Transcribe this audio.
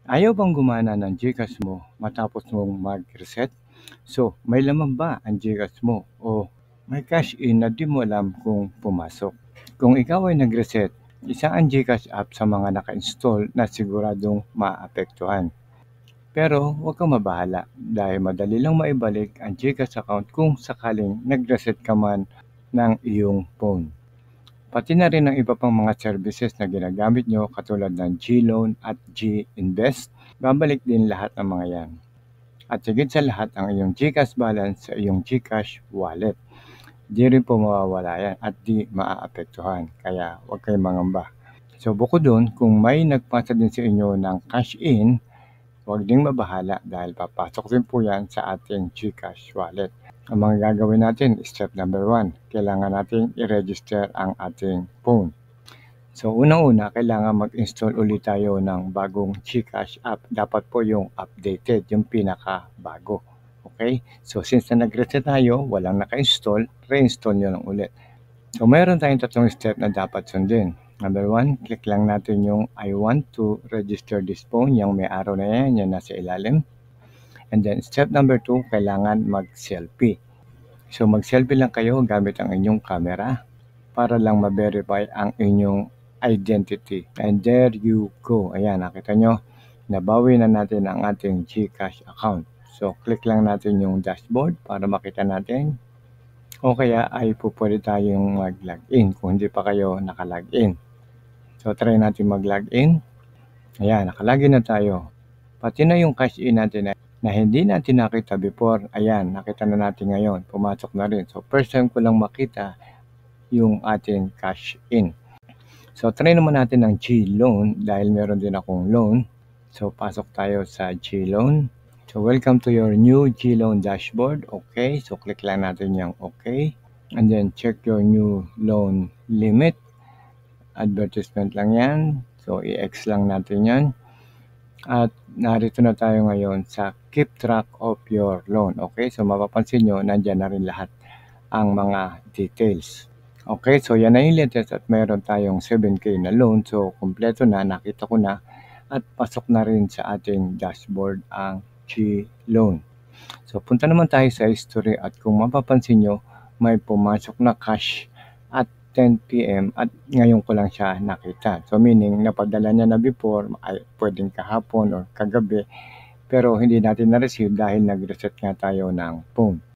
Ayaw bang gumana ng GCash mo matapos mong mag-reset? So, may laman ba ang GCash mo o may cash in na di mo alam kung pumasok? Kung ikaw ay nag-reset, isa ang GCash app sa mga naka-install na siguradong maapektuhan. Pero huwag kang mabahala dahil madali lang maibalik ang GCash account kung sakaling nag-reset ka man ng iyong phone. Pati na rin ang iba pang mga services na ginagamit nyo katulad ng GLoan at GInvest, babalik din lahat ng mga yan. At higit sa lahat ang iyong GCash balance sa iyong GCash wallet. Di rin po mawawala yan at di maaapektuhan, kaya huwag kayong mangamba. So bukod doon, kung may nagpasa din sa inyo ng cash in, huwag ding mabahala dahil papasok din po yan sa ating GCash wallet. Ang mga gagawin natin, step number 1, kailangan natin i-register ang ating phone. So unang-una, kailangan mag-install ulit tayo ng bagong GCash app. Dapat po yung updated, yung pinaka-bago. Okay? So since na nag-reset tayo, walang naka-install, reinstall nyo lang ulit. So mayroon tayong tatlong step na dapat sundin. Number 1, click lang natin yung I want to register this phone. Yung may arrow na yan, yan nasa ilalim. And then step number 2, kailangan mag-selfie. So mag-selfie lang kayo gamit ang inyong camera para lang ma-verify ang inyong identity. And there you go. Ayan, nakita nyo, nabawi na natin ang ating GCash account. So click lang natin yung dashboard para makita natin. O kaya ay pwede tayong mag-login kung hindi pa kayo naka-login. So try natin mag-login. Ayan, naka-login na tayo. Pati na yung cash in natin na hindi natin nakita before. Ayan, nakita na natin ngayon. Pumasok na rin. So first time ko lang makita yung ating cash in. So try naman natin ng GLoan dahil meron din akong loan. So pasok tayo sa GLoan. So welcome to your new GLoan dashboard. Okay, so click lang natin yung okay. And then check your new loan limit. Advertisement lang yan. So i-X lang natin yan. At narito na tayo ngayon sa keep track of your loan. Okay, so mapapansin nyo, nandyan na rin lahat ang mga details. Okay, so yan na yung latest at meron tayong 7K na loan. So kumpleto na, nakita ko na at pasok na rin sa ating dashboard ang GLoan. So punta naman tayo sa history at kung mapapansin nyo, may pumasok na cash at 10 PM at ngayon ko lang siya nakita. So meaning napadala niya na before, ay pwedeng kahapon or kagabi, pero hindi natin na-receive dahil nag-reset nga tayo ng phone.